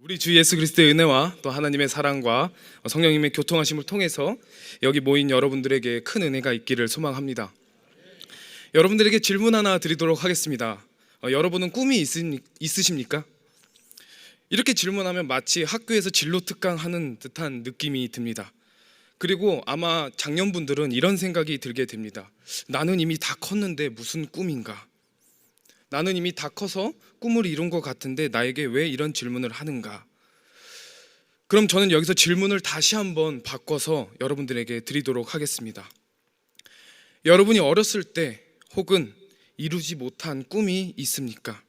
우리 주 예수 그리스도의 은혜와 또 하나님의 사랑과 성령님의 교통하심을 통해서 여기 모인 여러분들에게 큰 은혜가 있기를 소망합니다. 여러분들에게 질문 하나 드리도록 하겠습니다. 여러분은 꿈이 있으십니까? 이렇게 질문하면 마치 학교에서 진로 특강하는 듯한 느낌이 듭니다. 그리고 아마 장년분들은 이런 생각이 들게 됩니다. 나는 이미 다 컸는데 무슨 꿈인가? 나는 이미 다 커서 꿈을 이룬 것 같은데 나에게 왜 이런 질문을 하는가? 그럼 저는 여기서 질문을 다시 한번 바꿔서 여러분들에게 드리도록 하겠습니다. 여러분이 어렸을 때 혹은 이루지 못한 꿈이 있습니까?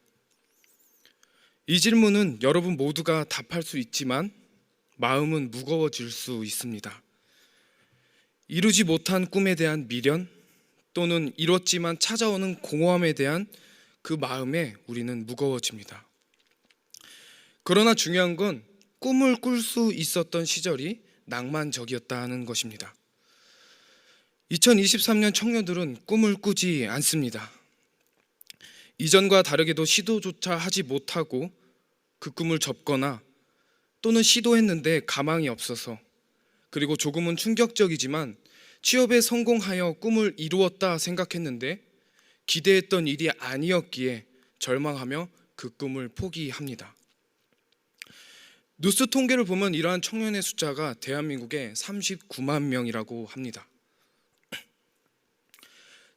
이 질문은 여러분 모두가 답할 수 있지만 마음은 무거워질 수 있습니다. 이루지 못한 꿈에 대한 미련 또는 이뤘지만 찾아오는 공허함에 대한 그 마음에 우리는 무거워집니다. 그러나 중요한 건 꿈을 꿀 수 있었던 시절이 낭만적이었다는 것입니다. 2023년 청년들은 꿈을 꾸지 않습니다. 이전과 다르게도 시도조차 하지 못하고 그 꿈을 접거나 또는 시도했는데 가망이 없어서, 그리고 조금은 충격적이지만 취업에 성공하여 꿈을 이루었다 생각했는데 기대했던 일이 아니었기에 절망하며 그 꿈을 포기합니다. 뉴스 통계를 보면 이러한 청년의 숫자가 대한민국에 39만 명이라고 합니다.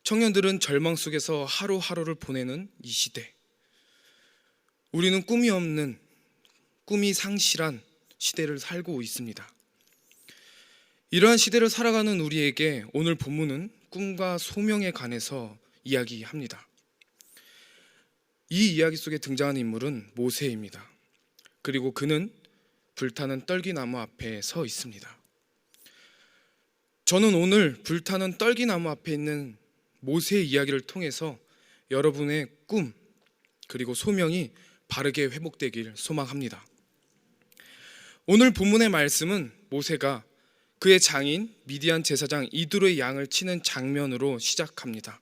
청년들은 절망 속에서 하루하루를 보내는 이 시대, 우리는 꿈이 없는, 꿈이 상실한 시대를 살고 있습니다. 이러한 시대를 살아가는 우리에게 오늘 본문은 꿈과 소명에 관해서 이야기합니다. 이 이야기 속에 등장하는 인물은 모세입니다. 그리고 그는 불타는 떨기나무 앞에 서 있습니다. 저는 오늘 불타는 떨기나무 앞에 있는 모세의 이야기를 통해서 여러분의 꿈 그리고 소명이 바르게 회복되길 소망합니다. 오늘 본문의 말씀은 모세가 그의 장인 미디안 제사장 이드로의 양을 치는 장면으로 시작합니다.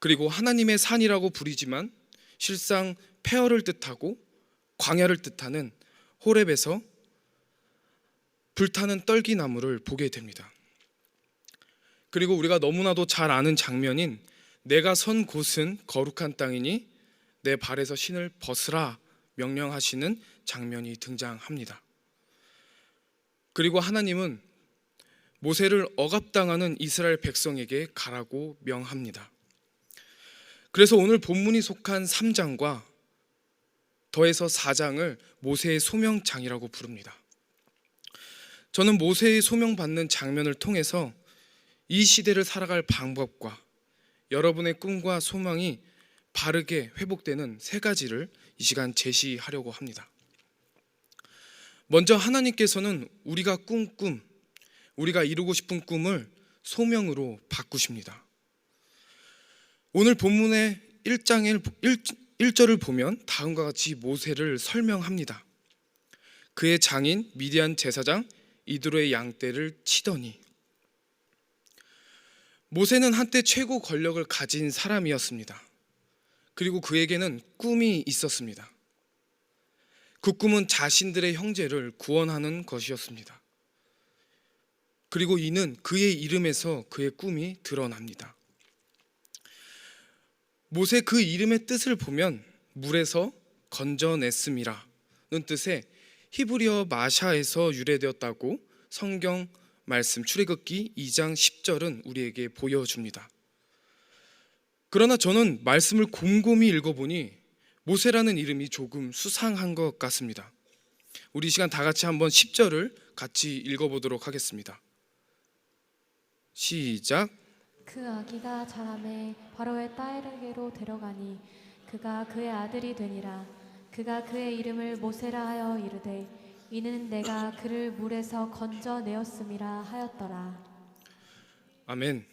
그리고 하나님의 산이라고 부르지만 실상 폐허를 뜻하고 광야를 뜻하는 호렙에서 불타는 떨기나무를 보게 됩니다. 그리고 우리가 너무나도 잘 아는 장면인 내가 선 곳은 거룩한 땅이니 내 발에서 신을 벗으라 명령하시는 장면이 등장합니다. 그리고 하나님은 모세를 억압당하는 이스라엘 백성에게 가라고 명합니다. 그래서 오늘 본문이 속한 3장과 더해서 4장을 모세의 소명장이라고 부릅니다. 저는 모세의 소명받는 장면을 통해서 이 시대를 살아갈 방법과 여러분의 꿈과 소망이 바르게 회복되는 3가지를 이 시간 제시하려고 합니다. 먼저 하나님께서는 우리가 우리가 이루고 싶은 꿈을 소명으로 바꾸십니다. 오늘 본문의 1절을 보면 다음과 같이 모세를 설명합니다. 그의 장인 미디안 제사장 이드로의 양떼를 치더니. 모세는 한때 최고 권력을 가진 사람이었습니다. 그리고 그에게는 꿈이 있었습니다. 그 꿈은 자신들의 형제를 구원하는 것이었습니다. 그리고 이는 그의 이름에서 그의 꿈이 드러납니다. 모세 그 이름의 뜻을 보면 물에서 건져냈음이라는 뜻의 히브리어 마샤에서 유래되었다고 성경 말씀 출애굽기 2장 10절은 우리에게 보여줍니다. 그러나 저는 말씀을 곰곰이 읽어보니 모세라는 이름이 조금 수상한 것 같습니다. 우리 이 시간 다 같이 한번 10절을 같이 읽어보도록 하겠습니다. 시작. 그 아기가 자라매 바로의 딸에게로 데려가니 그가 그의 아들이 되니라. 그가 그의 이름을 모세라 하여 이르되 이는 내가 그를 물에서 건져내었음이라 하였더라. 아멘.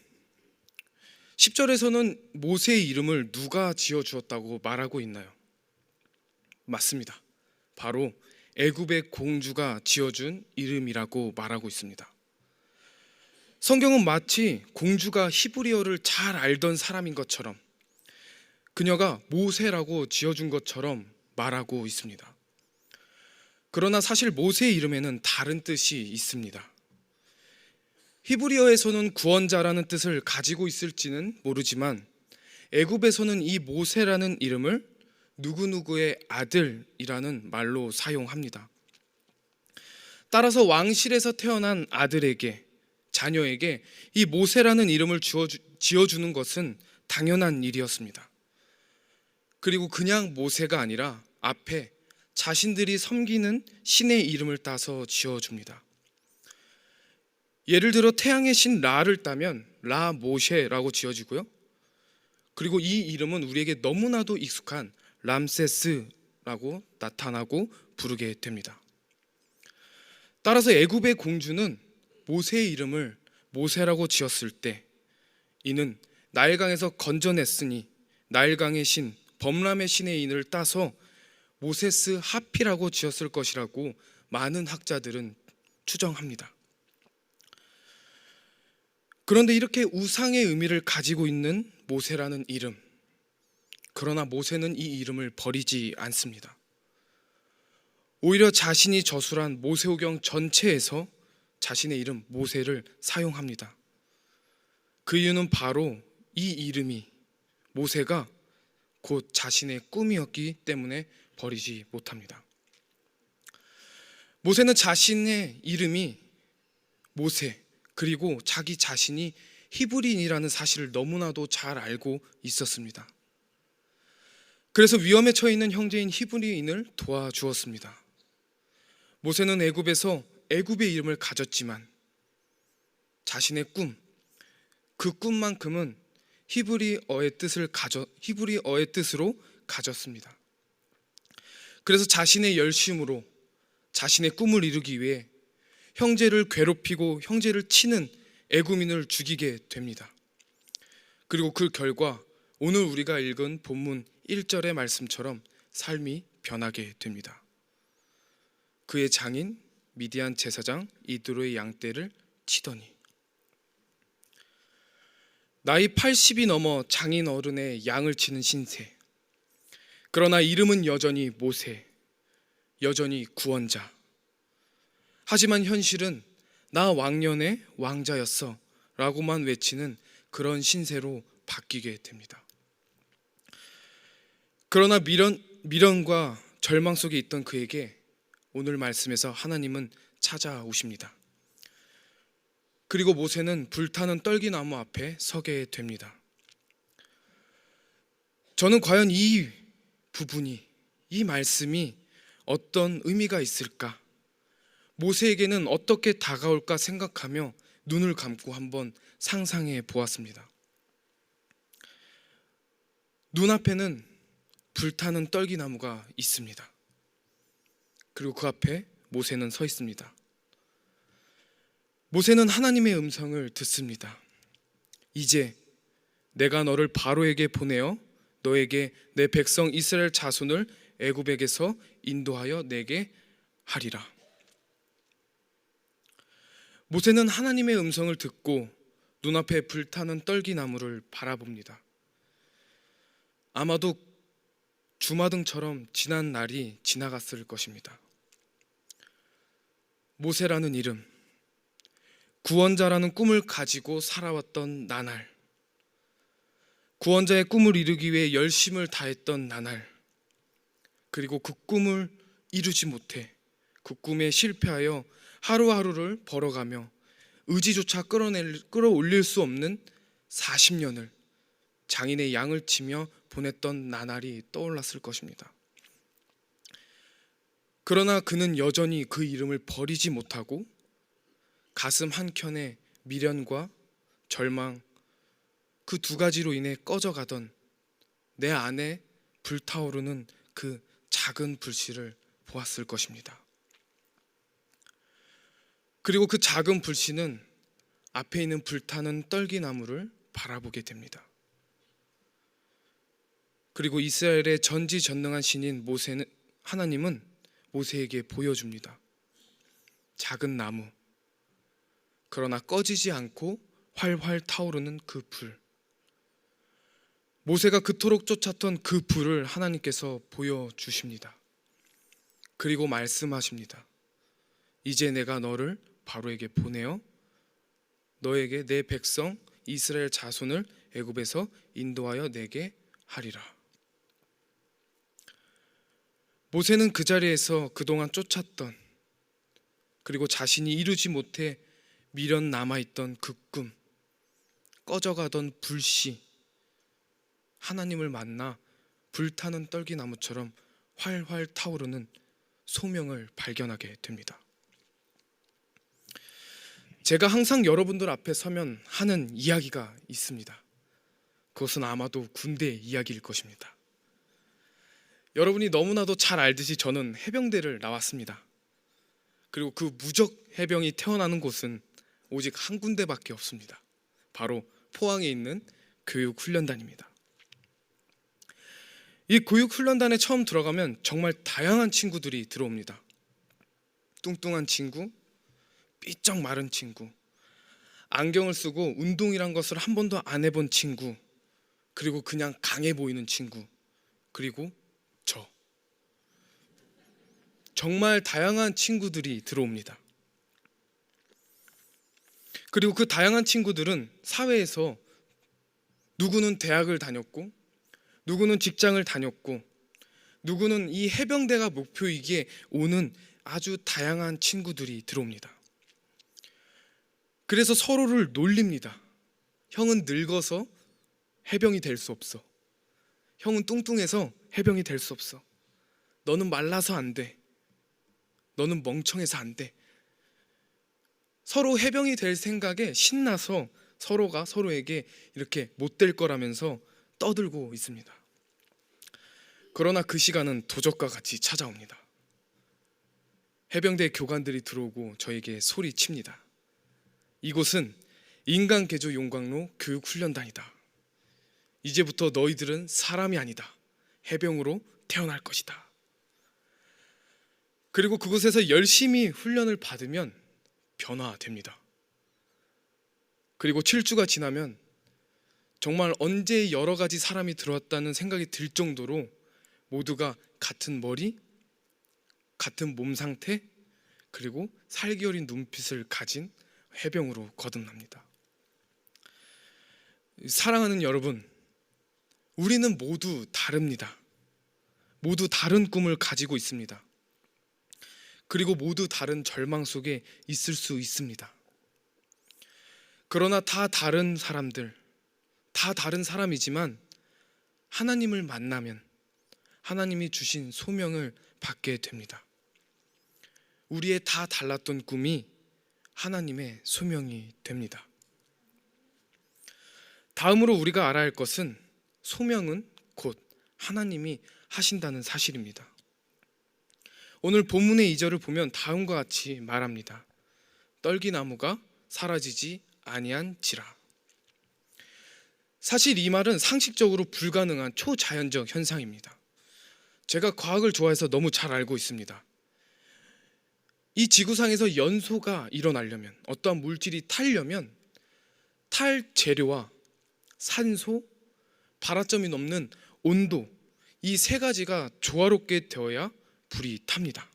10절에서는 모세의 이름을 누가 지어주었다고 말하고 있나요? 맞습니다. 바로 애굽의 공주가 지어준 이름이라고 말하고 있습니다. 성경은 마치 공주가 히브리어를 잘 알던 사람인 것처럼 그녀가 모세라고 지어준 것처럼 말하고 있습니다. 그러나 사실 모세의 이름에는 다른 뜻이 있습니다. 히브리어에서는 구원자라는 뜻을 가지고 있을지는 모르지만 애굽에서는 이 모세라는 이름을 누구누구의 아들이라는 말로 사용합니다. 따라서 왕실에서 태어난 아들에게, 자녀에게 이 모세라는 이름을 지어주는 것은 당연한 일이었습니다. 그리고 그냥 모세가 아니라 앞에 자신들이 섬기는 신의 이름을 따서 지어줍니다. 예를 들어 태양의 신 라를 따면 라 모셰라고 지어지고요. 그리고 이 이름은 우리에게 너무나도 익숙한 람세스라고 나타나고 부르게 됩니다. 따라서 애굽의 공주는 모세의 이름을 모세라고 지었을 때 이는 나일강에서 건져냈으니 나일강의 신 범람의 신의 인을 따서 모세스 하피라고 지었을 것이라고 많은 학자들은 추정합니다. 그런데 이렇게 우상의 의미를 가지고 있는 모세라는 이름, 그러나 모세는 이 이름을 버리지 않습니다. 오히려 자신이 저술한 모세오경 전체에서 자신의 이름 모세를 사용합니다. 그 이유는 바로 이 이름이, 모세가 곧 자신의 꿈이었기 때문에 버리지 못합니다. 모세는 자신의 이름이 모세, 그리고 자기 자신이 히브리인이라는 사실을 너무나도 잘 알고 있었습니다. 그래서 위험에 처해 있는 형제인 히브리인을 도와주었습니다. 모세는 애굽에서 애굽의 이름을 가졌지만 자신의 꿈, 그 꿈만큼은 히브리어의 뜻으로 가졌습니다. 그래서 자신의 열심으로 자신의 꿈을 이루기 위해 형제를 괴롭히고 형제를 치는 애굽인을 죽이게 됩니다. 그리고 그 결과 오늘 우리가 읽은 본문 1절의 말씀처럼 삶이 변하게 됩니다. 그의 장인 미디안 제사장 이드로의 양떼를 치더니, 나이 80이 넘어 장인 어른의 양을 치는 신세, 그러나 이름은 여전히 모세, 여전히 구원자. 하지만 현실은 나 왕년의 왕자였어 라고만 외치는 그런 신세로 바뀌게 됩니다. 그러나 미련과 절망 속에 있던 그에게 오늘 말씀에서 하나님은 찾아오십니다. 그리고 모세는 불타는 떨기나무 앞에 서게 됩니다. 저는 과연 이 부분이, 이 말씀이 어떤 의미가 있을까, 모세에게는 어떻게 다가올까 생각하며 눈을 감고 한번 상상해 보았습니다. 눈앞에는 불타는 떨기나무가 있습니다. 그리고 그 앞에 모세는 서 있습니다. 모세는 하나님의 음성을 듣습니다. 이제 내가 너를 바로에게 보내어 너에게 내 백성 이스라엘 자손을 애굽에게서 인도하여 내게 하리라. 모세는 하나님의 음성을 듣고 눈앞에 불타는 떨기나무를 바라봅니다. 아마도 주마등처럼 지난 날이 지나갔을 것입니다. 모세라는 이름, 구원자라는 꿈을 가지고 살아왔던 나날, 구원자의 꿈을 이루기 위해 열심을 다했던 나날, 그리고 그 꿈을 이루지 못해 그 꿈에 실패하여 하루하루를 벌어가며 의지조차 끌어올릴 수 없는 40년을 장인의 양을 치며 보냈던 나날이 떠올랐을 것입니다. 그러나 그는 여전히 그 이름을 버리지 못하고 가슴 한켠에 미련과 절망, 그 두 가지로 인해 꺼져가던 내 안에 불타오르는 그 작은 불씨를 보았을 것입니다. 그리고 그 작은 불씨는 앞에 있는 불타는 떨기나무를 바라보게 됩니다. 그리고 이스라엘의 전지전능한 신인 하나님은 모세에게 보여줍니다. 작은 나무, 그러나 꺼지지 않고 활활 타오르는 그 불. 모세가 그토록 쫓았던 그 불을 하나님께서 보여주십니다. 그리고 말씀하십니다. 이제 내가 너를 바로에게 보내어 너에게 내 백성 이스라엘 자손을 애굽에서 인도하여 내게 하리라. 모세는 그 자리에서 그동안 쫓았던, 그리고 자신이 이루지 못해 미련 남아있던 그 꿈, 꺼져가던 불씨, 하나님을 만나 불타는 떨기나무처럼 활활 타오르는 소명을 발견하게 됩니다. 제가 항상 여러분들 앞에 서면 하는 이야기가 있습니다. 그것은 아마도 군대 이야기일 것입니다. 여러분이 너무나도 잘 알듯이 저는 해병대를 나왔습니다. 그리고 그 무적 해병이 태어나는 곳은 오직 한 군데밖에 없습니다. 바로 포항에 있는 교육훈련단입니다. 이 교육훈련단에 처음 들어가면 정말 다양한 친구들이 들어옵니다. 뚱뚱한 친구, 삐쩍 마른 친구, 안경을 쓰고 운동이란 것을 한 번도 안 해본 친구, 그리고 그냥 강해 보이는 친구, 그리고 저. 정말 다양한 친구들이 들어옵니다. 그리고 그 다양한 친구들은 사회에서 누구는 대학을 다녔고, 누구는 직장을 다녔고, 누구는 이 해병대가 목표이기에 오는 아주 다양한 친구들이 들어옵니다. 그래서 서로를 놀립니다. 형은 늙어서 해병이 될 수 없어. 형은 뚱뚱해서 해병이 될 수 없어. 너는 말라서 안 돼. 너는 멍청해서 안 돼. 서로 해병이 될 생각에 신나서 서로가 서로에게 이렇게 못 될 거라면서 떠들고 있습니다. 그러나 그 시간은 도적과 같이 찾아옵니다. 해병대 교관들이 들어오고 저에게 소리칩니다. 이곳은 인간개조 용광로 교육훈련단이다. 이제부터 너희들은 사람이 아니다. 해병으로 태어날 것이다. 그리고 그곳에서 열심히 훈련을 받으면 변화됩니다. 그리고 7주가 지나면 정말 언제 여러 가지 사람이 들어왔다는 생각이 들 정도로 모두가 같은 머리, 같은 몸 상태, 그리고 살기 어린 눈빛을 가진 해병으로 거듭납니다. 사랑하는 여러분, 우리는 모두 다릅니다. 모두 다른 꿈을 가지고 있습니다. 그리고 모두 다른 절망 속에 있을 수 있습니다. 그러나 다 다른 사람들, 다 다른 사람이지만 하나님을 만나면 하나님이 주신 소명을 받게 됩니다. 우리의 다 달랐던 꿈이 하나님의 소명이 됩니다. 다음으로 우리가 알아야 할 것은 소명은 곧 하나님이 하신다는 사실입니다. 오늘 본문의 2절을 보면 다음과 같이 말합니다. 떨기나무가 사라지지 아니한지라. 사실 이 말은 상식적으로 불가능한 초자연적 현상입니다. 제가 과학을 좋아해서 너무 잘 알고 있습니다. 이 지구상에서 연소가 일어나려면, 어떠한 물질이 타려면 탈 재료와 산소, 발화점이 넘는 온도, 이 세 가지가 조화롭게 되어야 불이 탑니다.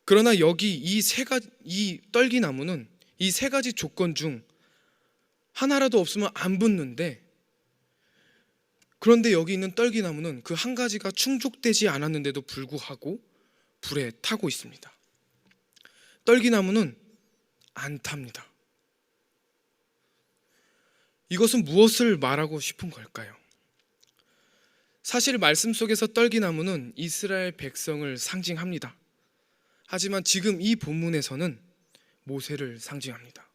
그러나 여기 이 떨기나무는 이 세 가지 조건 중 하나라도 없으면 안 붙는데, 그런데 여기 있는 떨기나무는 그 한 가지가 충족되지 않았는데도 불구하고 불에 타고 있습니다. 떨기나무는 안 탑니다. 이것은 무엇을 말하고 싶은 걸까요? 사실 말씀 속에서 떨기나무는 이스라엘 백성을 상징합니다. 하지만 지금 이 본문에서는 모세를 상징합니다.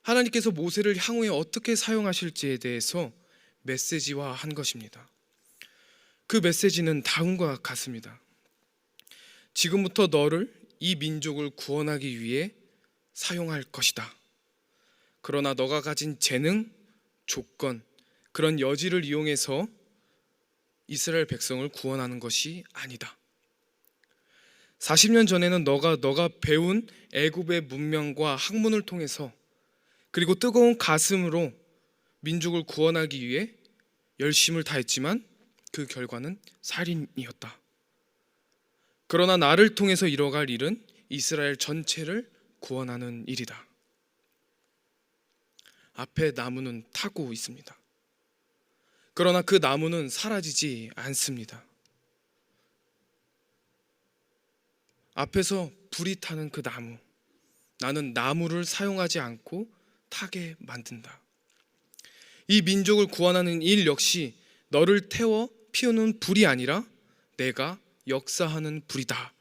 하나님께서 모세를 향후에 어떻게 사용하실지에 대해서 메시지화한 것입니다. 그 메시지는 다음과 같습니다. 지금부터 너를 이 민족을 구원하기 위해 사용할 것이다. 그러나 너가 가진 재능, 조건, 그런 여지를 이용해서 이스라엘 백성을 구원하는 것이 아니다. 40년 전에는 너가 배운 애굽의 문명과 학문을 통해서, 그리고 뜨거운 가슴으로 민족을 구원하기 위해 열심을 다했지만 그 결과는 살인이었다. 그러나 나를 통해서 이뤄갈 일은 이스라엘 전체를 구원하는 일이다. 앞에 나무는 타고 있습니다. 그러나 그 나무는 사라지지 않습니다. 앞에서 불이 타는 그 나무, 나는 나무를 사용하지 않고 타게 만든다. 이 민족을 구원하는 일 역시 너를 태워 피우는 불이 아니라 내가 역사하는 불이다.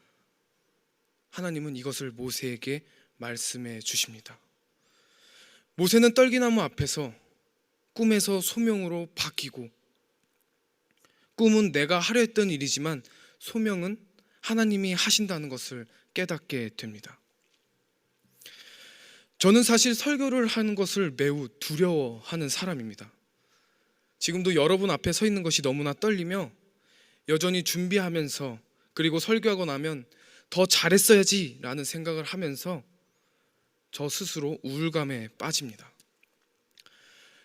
하나님은 이것을 모세에게 말씀해 주십니다. 모세는 떨기나무 앞에서 꿈에서 소명으로 바뀌고, 꿈은 내가 하려 했던 일이지만 소명은 하나님이 하신다는 것을 깨닫게 됩니다. 저는 사실 설교를 하는 것을 매우 두려워하는 사람입니다. 지금도 여러분 앞에 서 있는 것이 너무나 떨리며 여전히 준비하면서, 그리고 설교하고 나면 더 잘했어야지 라는 생각을 하면서 저 스스로 우울감에 빠집니다.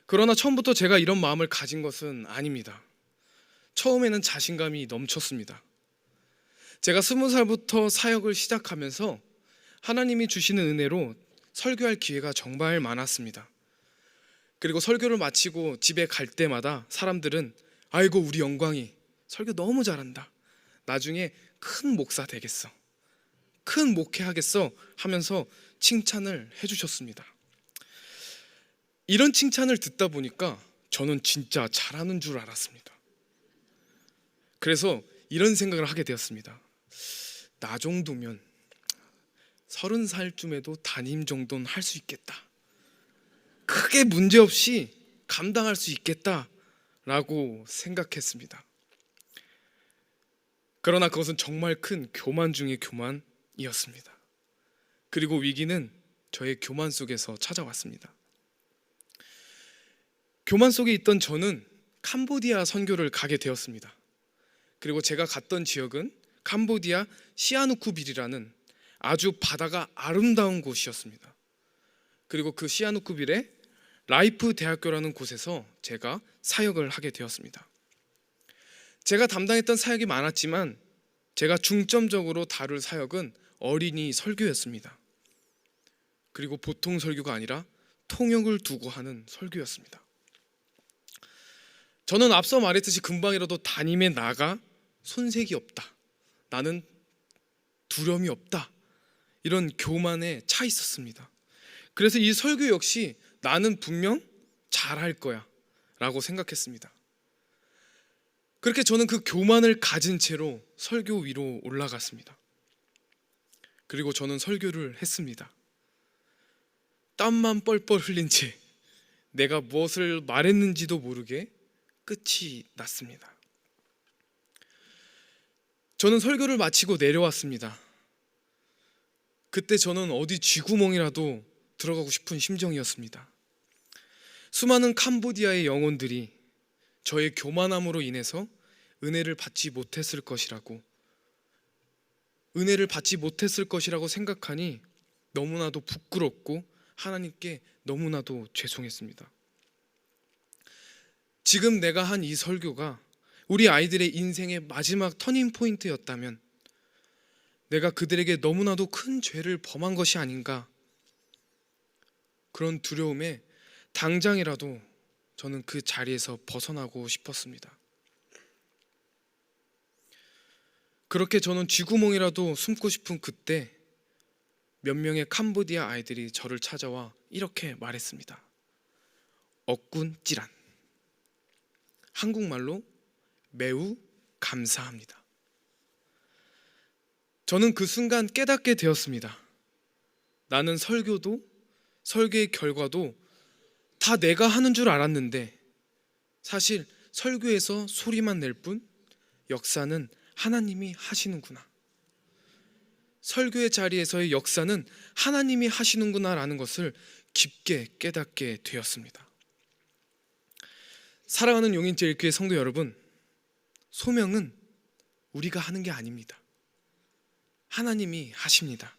그러나 처음부터 제가 이런 마음을 가진 것은 아닙니다. 처음에는 자신감이 넘쳤습니다. 제가 20살부터 사역을 시작하면서 하나님이 주시는 은혜로 설교할 기회가 정말 많았습니다. 그리고 설교를 마치고 집에 갈 때마다 사람들은 아이고 우리 영광이 설교 너무 잘한다, 나중에 큰 목사 되겠어, 큰 목회하겠어 하면서 칭찬을 해주셨습니다. 이런 칭찬을 듣다 보니까 저는 진짜 잘하는 줄 알았습니다. 그래서 이런 생각을 하게 되었습니다. 나 정도면 30살쯤에도 담임 정도는 할 수 있겠다, 크게 문제없이 감당할 수 있겠다라고 생각했습니다. 그러나 그것은 정말 큰 교만 중의 교만이었습니다. 그리고 위기는 저의 교만 속에서 찾아왔습니다. 교만 속에 있던 저는 캄보디아 선교를 가게 되었습니다. 그리고 제가 갔던 지역은 캄보디아 시아누쿠빌이라는 아주 바다가 아름다운 곳이었습니다. 그리고 그 시아누쿠빌에 라이프 대학교라는 곳에서 제가 사역을 하게 되었습니다. 제가 담당했던 사역이 많았지만 제가 중점적으로 다룰 사역은 어린이 설교였습니다. 그리고 보통 설교가 아니라 통역을 두고 하는 설교였습니다. 저는 앞서 말했듯이 금방이라도 담임에 나가 손색이 없다, 나는 두려움이 없다, 이런 교만에 차 있었습니다. 그래서 이 설교 역시 나는 분명 잘할 거야 라고 생각했습니다. 그렇게 저는 그 교만을 가진 채로 설교 위로 올라갔습니다. 그리고 저는 설교를 했습니다. 땀만 뻘뻘 흘린 채 내가 무엇을 말했는지도 모르게 끝이 났습니다. 저는 설교를 마치고 내려왔습니다. 그때 저는 어디 쥐구멍이라도 들어가고 싶은 심정이었습니다. 수많은 캄보디아의 영혼들이 저의 교만함으로 인해서 은혜를 받지 못했을 것이라고 생각하니 너무나도 부끄럽고 하나님께 너무나도 죄송했습니다. 지금 내가 한 이 설교가 우리 아이들의 인생의 마지막 터닝 포인트였다면 내가 그들에게 너무나도 큰 죄를 범한 것이 아닌가, 그런 두려움에 당장이라도 저는 그 자리에서 벗어나고 싶었습니다. 그렇게 저는 쥐구멍이라도 숨고 싶은 그때 몇 명의 캄보디아 아이들이 저를 찾아와 이렇게 말했습니다. 억군 찌란, 한국말로 매우 감사합니다. 저는 그 순간 깨닫게 되었습니다. 나는 설교도 설교의 결과도 다 내가 하는 줄 알았는데 사실 설교에서 소리만 낼 뿐 역사는 하나님이 하시는구나, 설교의 자리에서의 역사는 하나님이 하시는구나 라는 것을 깊게 깨닫게 되었습니다. 사랑하는 용인제일교회 성도 여러분, 소명은 우리가 하는 게 아닙니다. 하나님이 하십니다.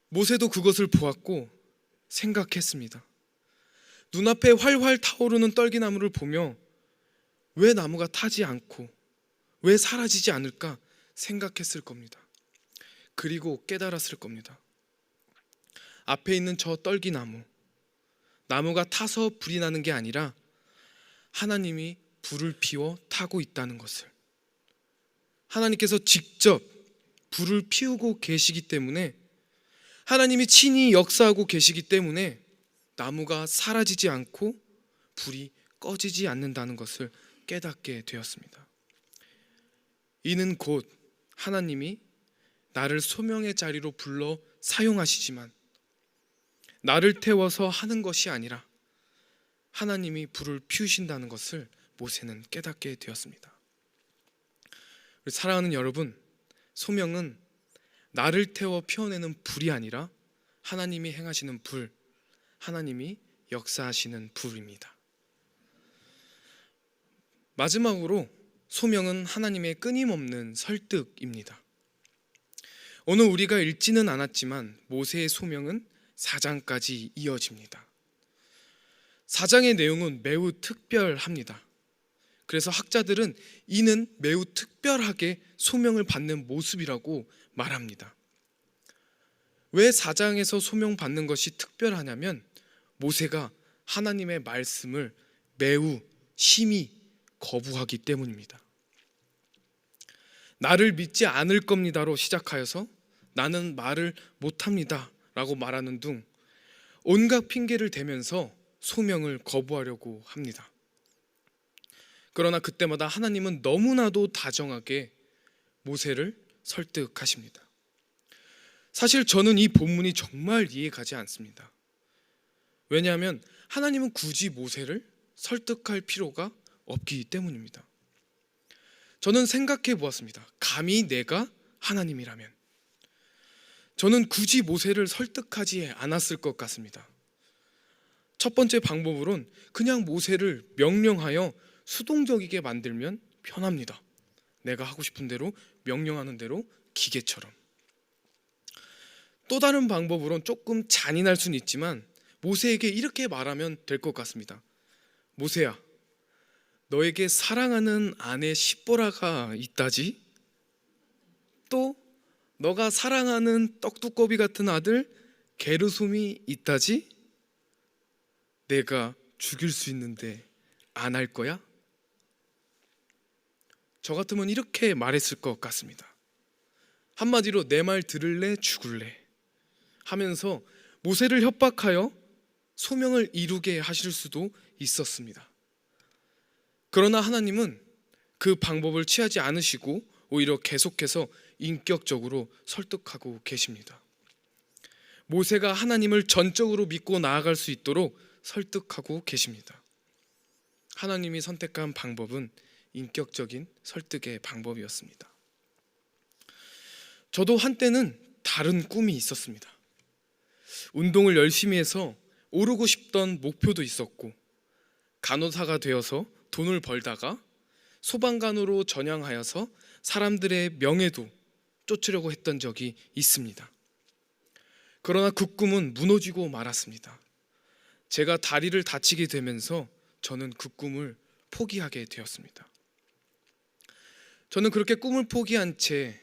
모세도 그것을 보았고 생각했습니다. 눈앞에 활활 타오르는 떨기나무를 보며 왜 나무가 타지 않고 왜 사라지지 않을까 생각했을 겁니다. 그리고 깨달았을 겁니다. 앞에 있는 저 떨기나무, 나무가 타서 불이 나는 게 아니라 하나님이 불을 피워 타고 있다는 것을, 하나님께서 직접 불을 피우고 계시기 때문에, 하나님이 친히 역사하고 계시기 때문에 나무가 사라지지 않고 불이 꺼지지 않는다는 것을 깨닫게 되었습니다. 이는 곧 하나님이 나를 소명의 자리로 불러 사용하시지만 나를 태워서 하는 것이 아니라 하나님이 불을 피우신다는 것을 모세는 깨닫게 되었습니다. 사랑하는 여러분, 소명은 나를 태워 피워내는 불이 아니라 하나님이 행하시는 불, 하나님이 역사하시는 불입니다. 마지막으로 소명은 하나님의 끊임없는 설득입니다. 오늘 우리가 읽지는 않았지만 모세의 소명은 4장까지 이어집니다. 4장의 내용은 매우 특별합니다. 그래서 학자들은 이는 매우 특별하게 소명을 받는 모습이라고 말합니다. 왜 4장에서 소명받는 것이 특별하냐면 모세가 하나님의 말씀을 매우 심히 거부하기 때문입니다. 나를 믿지 않을 겁니다로 시작하여서 나는 말을 못합니다 라고 말하는 등 온갖 핑계를 대면서 소명을 거부하려고 합니다. 그러나 그때마다 하나님은 너무나도 다정하게 모세를 설득하십니다. 사실 저는 이 본문이 정말 이해가지 않습니다. 왜냐하면 하나님은 굳이 모세를 설득할 필요가 없기 때문입니다. 저는 생각해 보았습니다. 감히 내가 하나님이라면 저는 굳이 모세를 설득하지 않았을 것 같습니다. 첫 번째 방법으론 그냥 모세를 명령하여 수동적이게 만들면 편합니다. 내가 하고 싶은 대로 명령하는 대로 기계처럼. 또 다른 방법으론 조금 잔인할 수는 있지만 모세에게 이렇게 말하면 될 것 같습니다. 모세야, 너에게 사랑하는 아내 십보라가 있다지? 또 너가 사랑하는 떡두꺼비 같은 아들 게르솜이 있다지? 내가 죽일 수 있는데 안 할 거야? 저 같으면 이렇게 말했을 것 같습니다. 한마디로 내 말 들을래 죽을래 하면서 모세를 협박하여 소명을 이루게 하실 수도 있었습니다. 그러나 하나님은 그 방법을 취하지 않으시고 오히려 계속해서 인격적으로 설득하고 계십니다. 모세가 하나님을 전적으로 믿고 나아갈 수 있도록 설득하고 계십니다. 하나님이 선택한 방법은 인격적인 설득의 방법이었습니다. 저도 한때는 다른 꿈이 있었습니다. 운동을 열심히 해서 오르고 싶던 목표도 있었고, 간호사가 되어서 돈을 벌다가 소방관으로 전향하여서 사람들의 명예도 쫓으려고 했던 적이 있습니다. 그러나 그 꿈은 무너지고 말았습니다. 제가 다리를 다치게 되면서 저는 그 꿈을 포기하게 되었습니다. 저는 그렇게 꿈을 포기한 채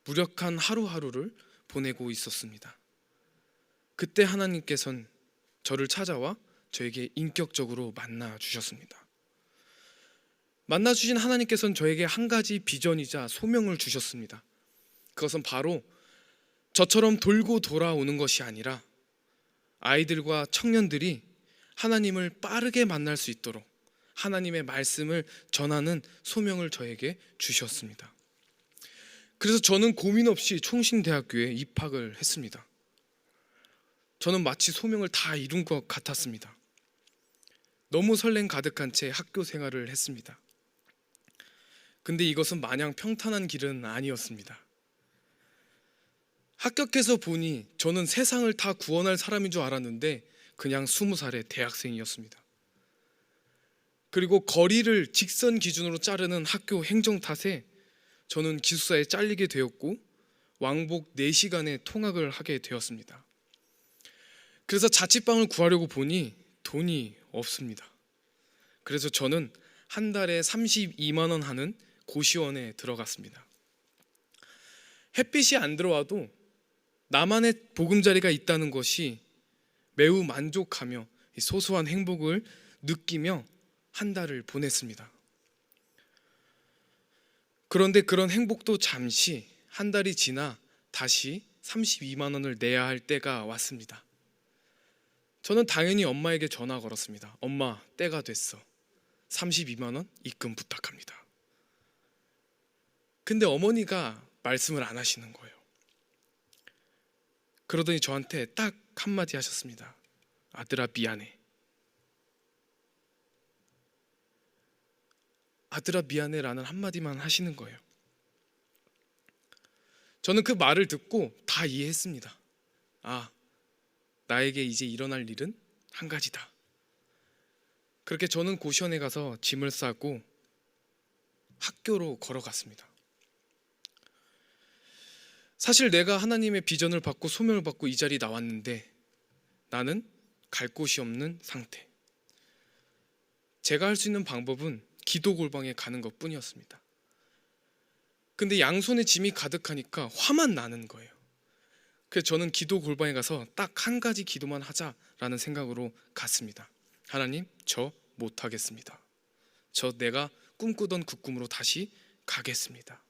무력한 하루하루를 보내고 있었습니다. 그때 하나님께서는 저를 찾아와 저에게 인격적으로 만나 주셨습니다. 만나 주신 하나님께서는 저에게 한 가지 비전이자 소명을 주셨습니다. 그것은 바로 저처럼 돌고 돌아오는 것이 아니라 아이들과 청년들이 하나님을 빠르게 만날 수 있도록 하나님의 말씀을 전하는 소명을 저에게 주셨습니다. 그래서 저는 고민 없이 총신대학교에 입학을 했습니다. 저는 마치 소명을 다 이룬 것 같았습니다. 너무 설렘 가득한 채 학교 생활을 했습니다. 근데 이것은 마냥 평탄한 길은 아니었습니다. 합격해서 보니 저는 세상을 다 구원할 사람인 줄 알았는데 그냥 20살의 대학생이었습니다. 그리고 거리를 직선 기준으로 자르는 학교 행정 탓에 저는 기숙사에 잘리게 되었고 왕복 4시간의 통학을 하게 되었습니다. 그래서 자취방을 구하려고 보니 돈이 없습니다. 그래서 저는 한 달에 32만 원 하는 고시원에 들어갔습니다. 햇빛이 안 들어와도 나만의 보금자리가 있다는 것이 매우 만족하며 이 소소한 행복을 느끼며 한 달을 보냈습니다. 그런데 그런 행복도 잠시 한 달이 지나 다시 32만 원을 내야 할 때가 왔습니다. 저는 당연히 엄마에게 전화 걸었습니다. 엄마, 때가 됐어. 32만 원 입금 부탁합니다. 근데 어머니가 말씀을 안 하시는 거예요. 그러더니 저한테 딱 한마디 하셨습니다. 아들아, 미안해. 아들아, 미안해 라는 한마디만 하시는 거예요. 저는 그 말을 듣고 다 이해했습니다. 아, 나에게 이제 일어날 일은 한 가지다. 그렇게 저는 고시원에 가서 짐을 싸고 학교로 걸어갔습니다. 사실 내가 하나님의 비전을 받고 소명을 받고 이 자리에 나왔는데 나는 갈 곳이 없는 상태. 제가 할 수 있는 방법은 기도 골방에 가는 것 뿐이었습니다. 근데 양손에 짐이 가득하니까 화만 나는 거예요. 그래서 저는 기도 골방에 가서 딱 한 가지 기도만 하자라는 생각으로 갔습니다. 하나님, 저 못하겠습니다. 저 내가 꿈꾸던 그 꿈으로 다시 가겠습니다.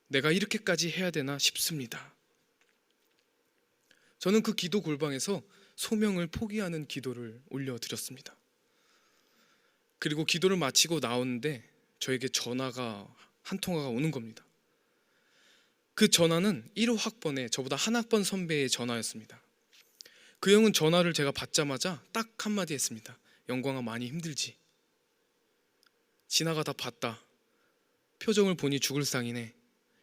내가 이렇게까지 해야 되나 싶습니다. 저는 그 기도 골방에서 소명을 포기하는 기도를 올려드렸습니다. 그리고 기도를 마치고 나오는데 저에게 전화가 한 통화가 오는 겁니다. 그 전화는 1호 학번의 저보다 한 학번 선배의 전화였습니다. 그 형은 전화를 제가 받자마자 딱 한마디 했습니다. 영광아, 많이 힘들지? 지나가다 봤다. 표정을 보니 죽을 상이네.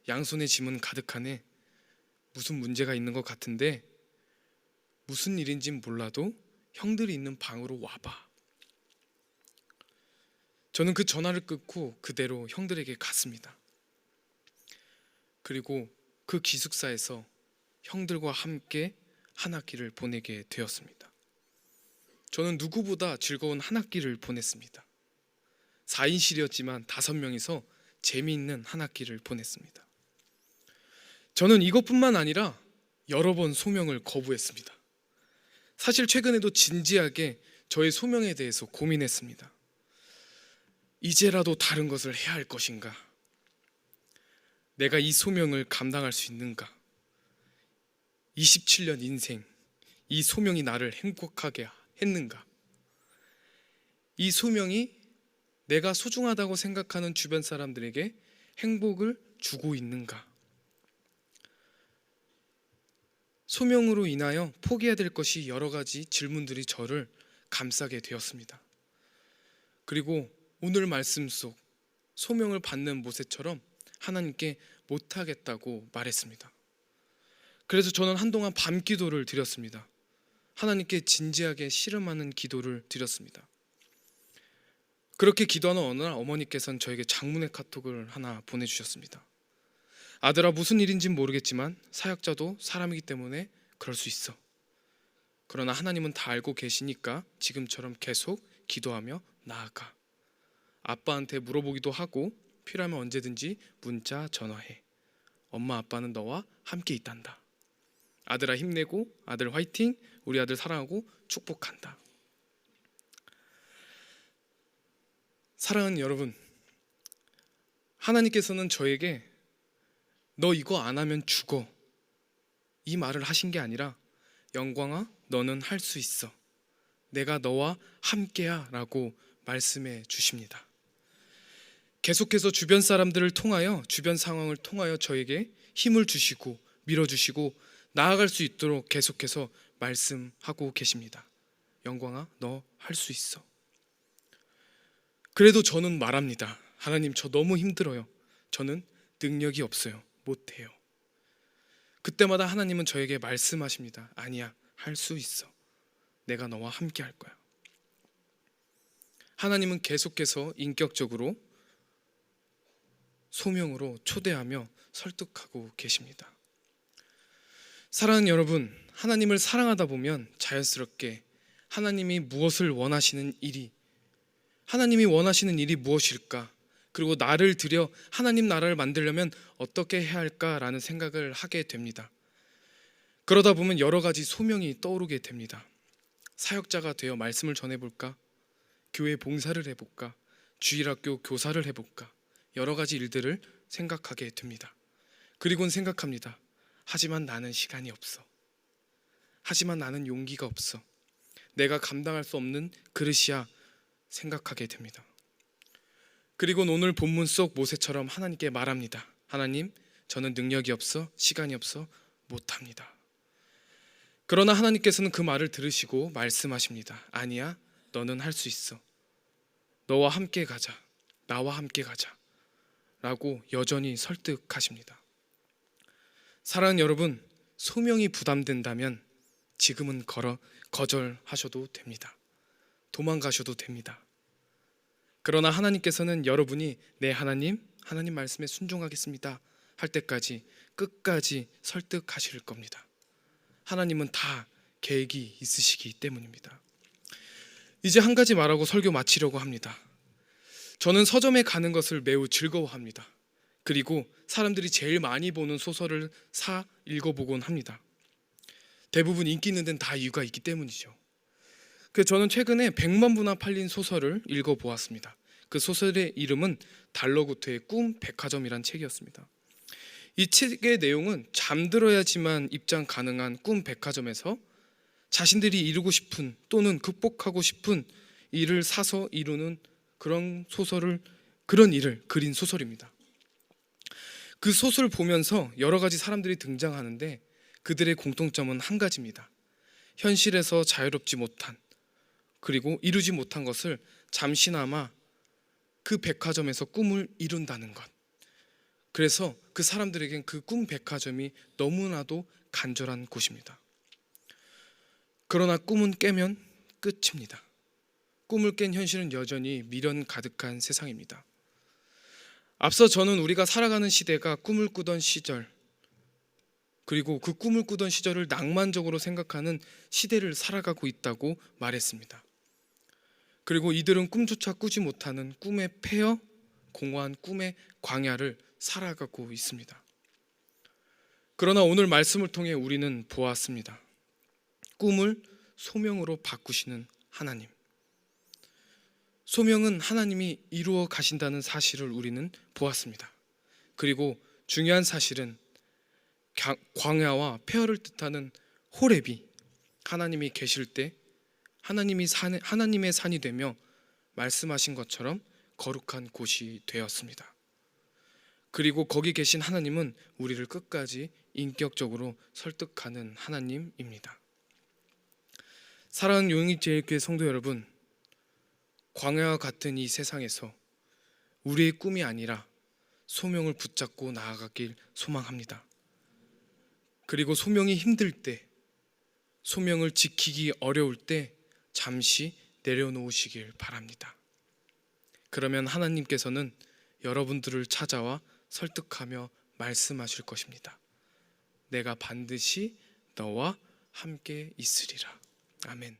양손에 짐은 가득하네. 무슨 문제가 있는 것 같은데 무슨 일인진 몰라도 형들이 있는 방으로 와봐. 저는 그 전화를 끊고 그대로 형들에게 갔습니다. 그리고 그 기숙사에서 형들과 함께 한 학기를 보내게 되었습니다. 저는 누구보다 즐거운 한 학기를 보냈습니다. 4인실이었지만 5명이서 재미있는 한 학기를 보냈습니다. 저는 이것뿐만 아니라 여러 번 소명을 거부했습니다. 사실 최근에도 진지하게 저의 소명에 대해서 고민했습니다. 이제라도 다른 것을 해야 할 것인가? 내가 이 소명을 감당할 수 있는가? 27년 인생, 이 소명이 나를 행복하게 했는가? 이 소명이 내가 소중하다고 생각하는 주변 사람들에게 행복을 주고 있는가? 소명으로 인하여 포기해야 될 것이 여러 가지 질문들이 저를 감싸게 되었습니다. 그리고 오늘 말씀 속 소명을 받는 모세처럼 하나님께 못하겠다고 말했습니다. 그래서 저는 한동안 밤 기도를 드렸습니다. 하나님께 진지하게 씨름하는 기도를 드렸습니다. 그렇게 기도하는 어느 날 어머니께서는 저에게 장문의 카톡을 하나 보내주셨습니다. 아들아, 무슨 일인지는 모르겠지만 사역자도 사람이기 때문에 그럴 수 있어. 그러나 하나님은 다 알고 계시니까 지금처럼 계속 기도하며 나아가. 아빠한테 물어보기도 하고 필요하면 언제든지 문자 전화해. 엄마 아빠는 너와 함께 있단다. 아들아, 힘내고, 아들 화이팅, 우리 아들 사랑하고 축복한다. 사랑하는 여러분, 하나님께서는 저에게 너 이거 안 하면 죽어, 이 말을 하신 게 아니라 영광아, 너는 할 수 있어. 내가 너와 함께야 라고 말씀해 주십니다. 계속해서 주변 사람들을 통하여, 주변 상황을 통하여 저에게 힘을 주시고 밀어주시고 나아갈 수 있도록 계속해서 말씀하고 계십니다. 영광아, 너 할 수 있어. 그래도 저는 말합니다. 하나님, 저 너무 힘들어요. 저는 능력이 없어요. 못해요. 그때마다 하나님은 저에게 말씀하십니다. 아니야, 할 수 있어. 내가 너와 함께 할 거야. 하나님은 계속해서 인격적으로 소명으로 초대하며 설득하고 계십니다. 사랑하는 여러분, 하나님을 사랑하다 보면 자연스럽게 하나님이 무엇을 원하시는 일이, 하나님이 원하시는 일이 무엇일까? 그리고 나를 들여 하나님 나라를 만들려면 어떻게 해야 할까라는 생각을 하게 됩니다. 그러다 보면 여러 가지 소명이 떠오르게 됩니다. 사역자가 되어 말씀을 전해볼까? 교회 봉사를 해볼까? 주일학교 교사를 해볼까? 여러 가지 일들을 생각하게 됩니다. 그리고는 생각합니다. 하지만 나는 시간이 없어. 하지만 나는 용기가 없어. 내가 감당할 수 없는 그릇이야 생각하게 됩니다. 그리고 오늘 본문 속 모세처럼 하나님께 말합니다. 하나님, 저는 능력이 없어, 시간이 없어, 못합니다. 그러나 하나님께서는 그 말을 들으시고 말씀하십니다. 아니야, 너는 할 수 있어. 너와 함께 가자. 나와 함께 가자. 라고 여전히 설득하십니다. 사랑하는 여러분, 소명이 부담된다면 지금은 거절하셔도 됩니다. 도망가셔도 됩니다. 그러나 하나님께서는 여러분이 네 하나님 말씀에 순종하겠습니다 할 때까지 끝까지 설득하실 겁니다. 하나님은 다 계획이 있으시기 때문입니다. 이제 한 가지 말하고 설교 마치려고 합니다. 저는 서점에 가는 것을 매우 즐거워합니다. 그리고 사람들이 제일 많이 보는 소설을 사 읽어보곤 합니다. 대부분 인기 있는 데는 다 이유가 있기 때문이죠. 그래서 저는 최근에 100만 부나 팔린 소설을 읽어보았습니다. 그 소설의 이름은 달러구트의 꿈 백화점이란 책이었습니다. 이 책의 내용은 잠들어야지만 입장 가능한 꿈 백화점에서 자신들이 이루고 싶은 또는 극복하고 싶은 일을 사서 이루는 그런 일을 그린 소설입니다. 그 소설을 보면서 여러 가지 사람들이 등장하는데 그들의 공통점은 한 가지입니다. 현실에서 자유롭지 못한 그리고 이루지 못한 것을 잠시나마 그 백화점에서 꿈을 이룬다는 것. 그래서 그 사람들에겐 그 꿈 백화점이 너무나도 간절한 곳입니다. 그러나 꿈은 깨면 끝입니다. 꿈을 깬 현실은 여전히 미련 가득한 세상입니다. 앞서 저는 우리가 살아가는 시대가 꿈을 꾸던 시절, 그리고 그 꿈을 꾸던 시절을 낭만적으로 생각하는 시대를 살아가고 있다고 말했습니다. 그리고 이들은 꿈조차 꾸지 못하는 꿈의 폐허, 공허한 꿈의 광야를 살아가고 있습니다. 그러나 오늘 말씀을 통해 우리는 보았습니다. 꿈을 소명으로 바꾸시는 하나님. 소명은 하나님이 이루어 가신다는 사실을 우리는 보았습니다. 그리고 중요한 사실은 광야와 폐허를 뜻하는 호렙이 하나님이 계실 때 하나님의 산이 되며 말씀하신 것처럼 거룩한 곳이 되었습니다. 그리고 거기 계신 하나님은 우리를 끝까지 인격적으로 설득하는 하나님입니다. 사랑하는 용인제일교회 성도 여러분, 광야와 같은 이 세상에서 우리의 꿈이 아니라 소명을 붙잡고 나아가길 소망합니다. 그리고 소명이 힘들 때, 소명을 지키기 어려울 때 잠시 내려놓으시길 바랍니다. 그러면 하나님께서는 여러분들을 찾아와 설득하며 말씀하실 것입니다. 내가 반드시 너와 함께 있으리라. 아멘.